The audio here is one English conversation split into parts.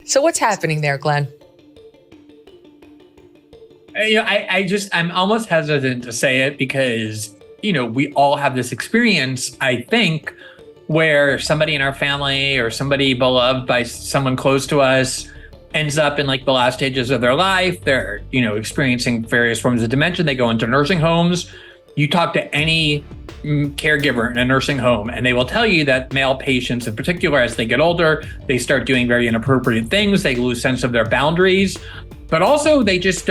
So what's happening there, Glenn? I'm almost hesitant to say it because, we all have this experience, I think, where somebody in our family or somebody beloved by someone close to us ends up in like the last stages of their life. They're, experiencing various forms of dementia. They go into nursing homes. You talk to any caregiver in a nursing home, and they will tell you that male patients in particular, as they get older, they start doing very inappropriate things. They lose sense of their boundaries, but also they just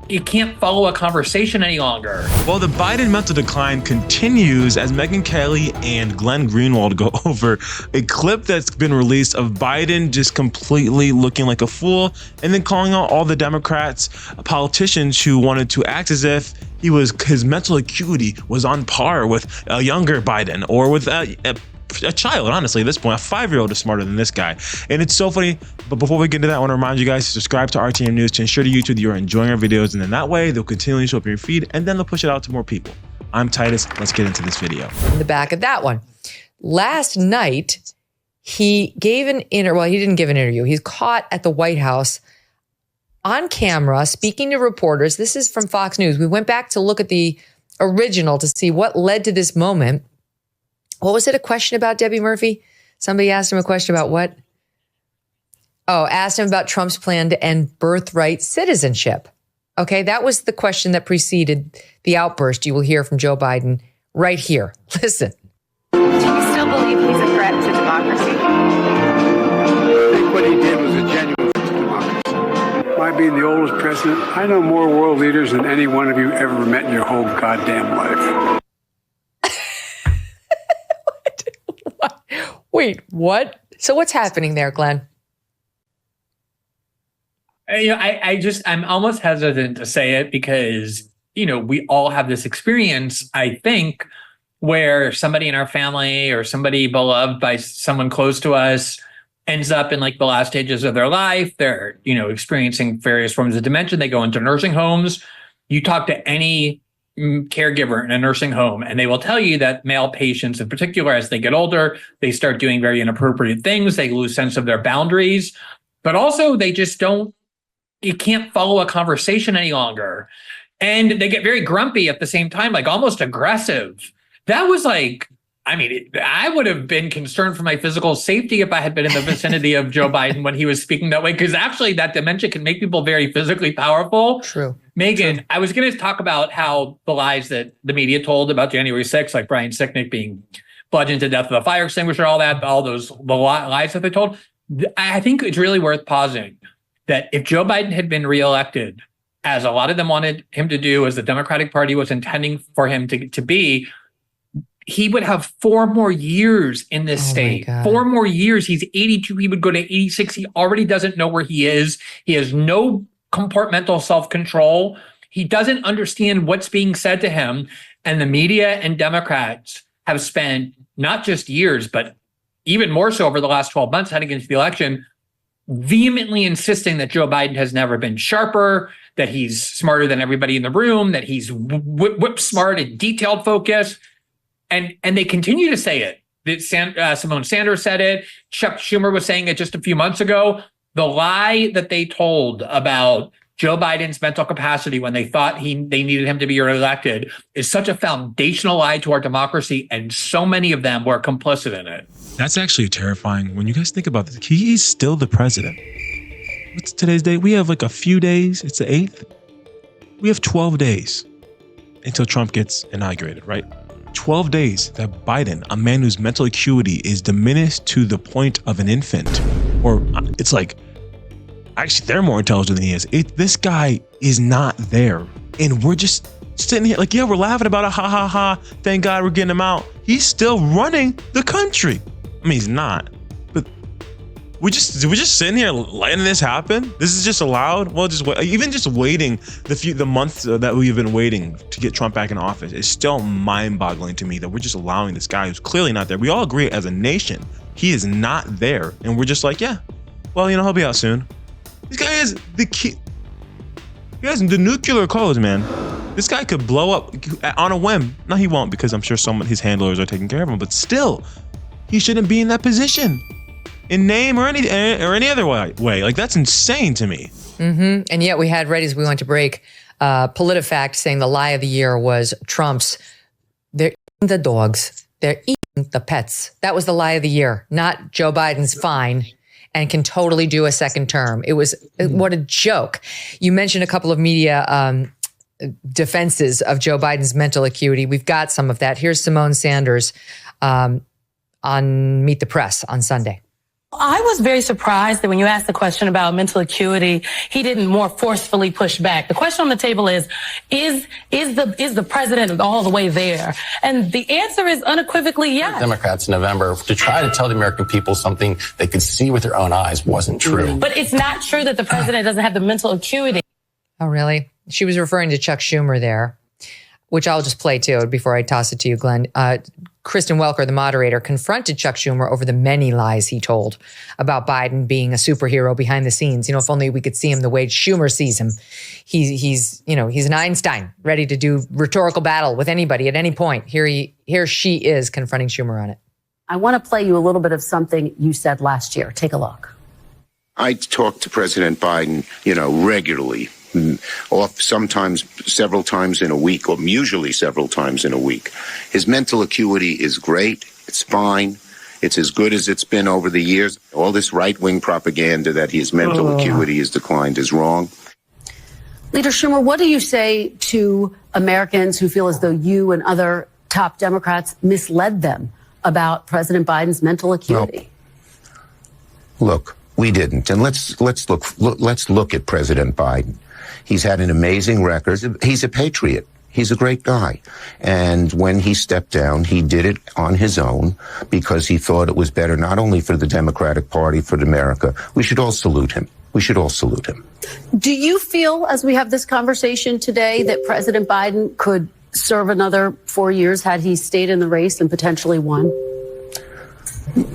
you can't follow a conversation any longer. Well, the Biden mental decline continues as Megyn Kelly and Glenn Greenwald go over a clip that's been released of Biden just completely looking like a fool and then calling out all the Democrats, politicians who wanted to act as if his mental acuity was on par with a younger Biden or with a child. Honestly, at this point, a 5-year-old is smarter than this guy. And it's so funny. But before we get into that, I want to remind you guys to subscribe to RTM News to ensure to YouTube that you're enjoying our videos. And then that way they'll continually show up in your feed and then they'll push it out to more people. I'm Titus. Let's get into this video. In the back of that one. Last night, he gave an interview. Well, he didn't give an interview. He's caught at the White House on camera speaking to reporters. This is from Fox News. We went back to look at the original to see what led to this moment. What was it? A question about Debbie Murphy? Somebody asked him a question about what? Oh, asked him about Trump's plan to end birthright citizenship. Okay, that was the question that preceded the outburst you will hear from Joe Biden right here. Listen. Do you still believe he's a threat to democracy? I think what he did was a genuine threat to democracy. My being the oldest president, I know more world leaders than any one of you ever met in your whole goddamn life. Wait, what? So what's happening there, Glenn? I'm almost hesitant to say it because, we all have this experience, I think, where somebody in our family or somebody beloved by someone close to us ends up in like the last stages of their life. They're, experiencing various forms of dementia. They go into nursing homes. You talk to any caregiver in a nursing home, and they will tell you that male patients in particular, as they get older, they start doing very inappropriate things. They lose sense of their boundaries, but also they just you can't follow a conversation any longer. And they get very grumpy at the same time, like almost aggressive. That was like, I would have been concerned for my physical safety if I had been in the vicinity of Joe Biden when he was speaking that way, because actually that dementia can make people very physically powerful. True. Megyn, True. I was going to talk about how the lies that the media told about January 6th, like Brian Sicknick being bludgeoned to death with a fire extinguisher, all the lies that they told. I think it's really worth pausing that if Joe Biden had been reelected, as a lot of them wanted him to do, as the Democratic Party was intending for him to be, he would have 4 more years in this state. 4 more years. He's 82. He would go to 86. He already doesn't know where he is. He has no compartmental self-control. He doesn't understand what's being said to him. And the media and Democrats have spent not just years, but even more so over the last 12 months heading into the election, vehemently insisting that Joe Biden has never been sharper, that he's smarter than everybody in the room, that he's whip smart and detailed focus. And they continue to say it. Simone Sanders said it. Chuck Schumer was saying it just a few months ago. The lie that they told about Joe Biden's mental capacity when they thought they needed him to be reelected is such a foundational lie to our democracy, and so many of them were complicit in it. That's actually terrifying. When you guys think about this, he's still the president. What's today's date? We have like a few days. It's the 8th. We have 12 days until Trump gets inaugurated, right? 12 days that Biden, a man whose mental acuity is diminished to the point of an infant, or it's like, actually they're more intelligent than he is. This guy is not there. And we're just sitting here like, yeah, we're laughing about it. Ha ha ha. Thank God we're getting him out. He's still running the country. I mean, he's not, but we're just sitting here letting this happen. This is just allowed. Well, even just waiting the months that we've been waiting to get Trump back in office is still mind-boggling to me that we're just allowing this guy who's clearly not there. We all agree as a nation, he is not there. And we're just like, yeah, well, he'll be out soon. This guy has the key. He has the nuclear codes, man. This guy could blow up on a whim. No, he won't, because I'm sure his handlers are taking care of him, but still, he shouldn't be in that position. in name or any other way. Like, that's insane to me. Mm-hmm. And yet we had, right as we went to break, PolitiFact saying the lie of the year was Trump's, they're eating the dogs, they're eating the pets. That was the lie of the year, not Joe Biden's fine and can totally do a second term. It was, what a joke. You mentioned a couple of media defenses of Joe Biden's mental acuity. We've got some of that. Here's Simone Sanders on Meet the Press on Sunday. I was very surprised that when you asked the question about mental acuity, he didn't more forcefully push back. The question on the table is the president all the way there? And the answer is unequivocally yes. Democrats in November to try to tell the American people something they could see with their own eyes wasn't true. But it's not true that the president doesn't have the mental acuity. Oh, really? She was referring to Chuck Schumer there, which I'll just play too before I toss it to you, Glenn. Kristen Welker, the moderator, confronted Chuck Schumer over the many lies he told about Biden being a superhero behind the scenes. You know, if only we could see him the way Schumer sees him. He's an Einstein, ready to do rhetorical battle with anybody at any point. Here she is confronting Schumer on it. I want to play you a little bit of something you said last year. Take a look. I talk to President Biden, regularly. Sometimes several times in a week, or usually several times in a week. His mental acuity is great. It's fine. It's as good as it's been over the years. All this right-wing propaganda that his mental acuity has declined is wrong. Leader Schumer, what do you say to Americans who feel as though you and other top Democrats misled them about President Biden's mental acuity? Well, look, we didn't. And let's look at President Biden. He's had an amazing record. He's a patriot. He's a great guy. And when he stepped down, he did it on his own because he thought it was better not only for the Democratic Party, for America. We should all salute him. Do you feel, as we have this conversation today, that President Biden could serve another 4 years had he stayed in the race and potentially won?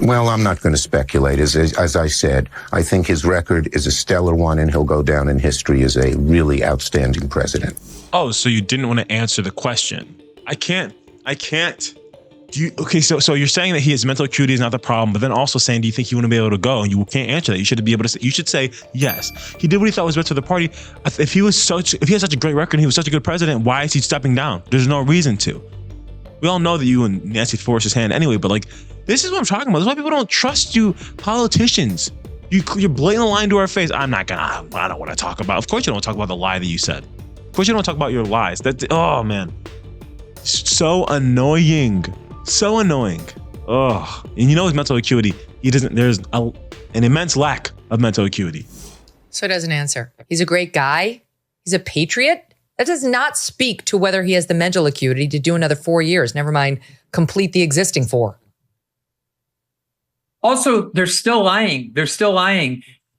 Well, I'm not going to speculate. As I said, I think his record is a stellar one, and he'll go down in history as a really outstanding president. Oh, so you didn't want to answer the question. I can't. So you're saying that his mental acuity is not the problem, but then also saying, do you think he wouldn't be able to go? And you can't answer that. You should be able to say, you should say, yes. He did what he thought was best for the party. If he had such a great record and he was such a good president, why is he stepping down? There's no reason to. We all know that you and Nancy forced his hand anyway, but this is what I'm talking about. This is why people don't trust you politicians. You're blatantly lying to our face. I don't want to talk about. Of course you don't want to talk about the lie that you said. Of course you don't want to talk about your lies. Oh man. So annoying. Oh, and his mental acuity. There's an immense lack of mental acuity. So he doesn't answer. He's a great guy. He's a patriot. That does not speak to whether he has the mental acuity to do another 4 years. Never mind complete the existing 4. Also, they're still lying.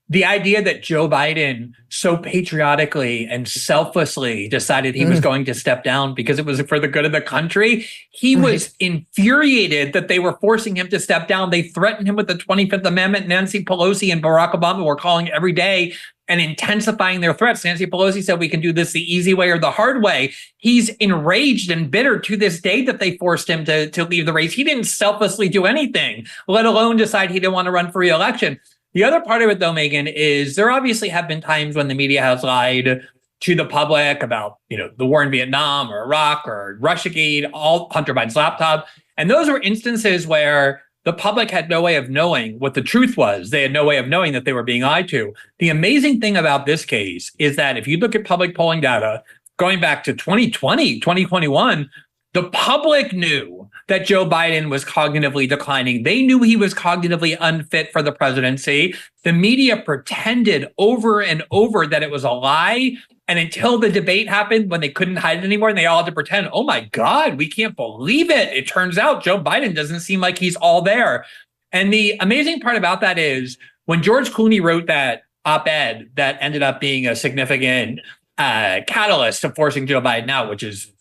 The idea that Joe Biden so patriotically and selflessly decided he was going to step down because it was for the good of the country. He was infuriated that they were forcing him to step down. They threatened him with the 25th Amendment. Nancy Pelosi and Barack Obama were calling every day and intensifying their threats. Nancy Pelosi said, we can do this the easy way or the hard way. He's enraged and bitter to this day that they forced him to leave the race. He didn't selflessly do anything, let alone decide he didn't want to run for re-election. The other part of it, though, Megyn, is there obviously have been times when the media has lied to the public about, the war in Vietnam or Iraq or Russiagate, all Hunter Biden's laptop. And those were instances where the public had no way of knowing what the truth was. They had no way of knowing that they were being lied to. The amazing thing about this case is that if you look at public polling data going back to 2020, 2021, the public knew that Joe Biden was cognitively declining. They knew he was cognitively unfit for the presidency. The media pretended over and over that it was a lie. And until the debate happened, when they couldn't hide it anymore, and they all had to pretend, oh my God, we can't believe it. It turns out Joe Biden doesn't seem like he's all there. And the amazing part about that is when George Clooney wrote that op-ed that ended up being a significant catalyst to forcing Joe Biden out, which is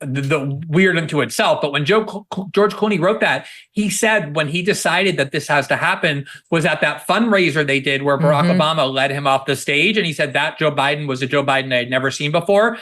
the weird unto itself. But when George Clooney wrote that, he said when he decided that this has to happen was at that fundraiser they did where Barack Obama led him off the stage. And he said that Joe Biden was a Joe Biden I had never seen before.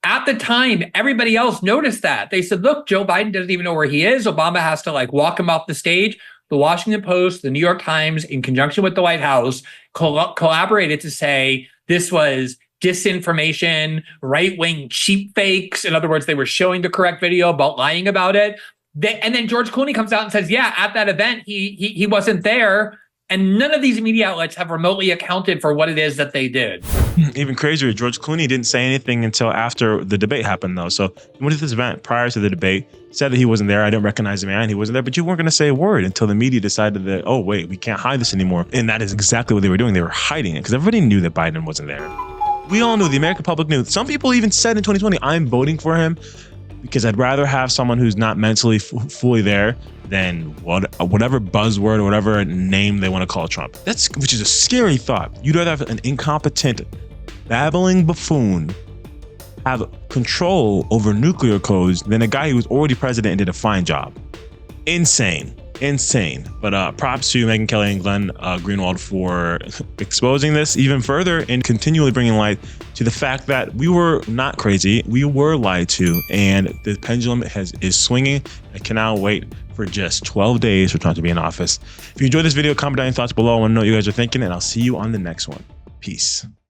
At the time, everybody else noticed that. They said, look, Joe Biden doesn't even know where he is. Obama has to walk him off the stage. the Washington Post, the New York Times, in conjunction with the White House, collaborated to say this was disinformation, right-wing cheap fakes. In other words, they were showing the correct video but lying about it. And then George Clooney comes out and says, yeah, at that event, he wasn't there. And none of these media outlets have remotely accounted for what it is that they did. Even crazier, George Clooney didn't say anything until after the debate happened, though. So he went to this event prior to the debate, said that he wasn't there. I didn't recognize the man. He wasn't there, but you weren't going to say a word until the media decided that, oh, wait, we can't hide this anymore. And that is exactly what they were doing. They were hiding it because everybody knew that Biden wasn't there. We all knew, the American public knew. Some people even said in 2020, I'm voting for him because I'd rather have someone who's not mentally fully there than whatever buzzword or whatever name they want to call Trump. Which is a scary thought. You'd rather have an incompetent, babbling buffoon have control over nuclear codes than a guy who was already president and did a fine job. Insane. But props to Megyn Kelly and Glenn Greenwald for exposing this even further and continually bringing light to the fact that we were not crazy. We were lied to, and the pendulum is swinging. I cannot wait for just 12 days for Trump to be in office. If you enjoyed this video, comment down your thoughts below. I want to know what you guys are thinking, and I'll see you on the next one. Peace.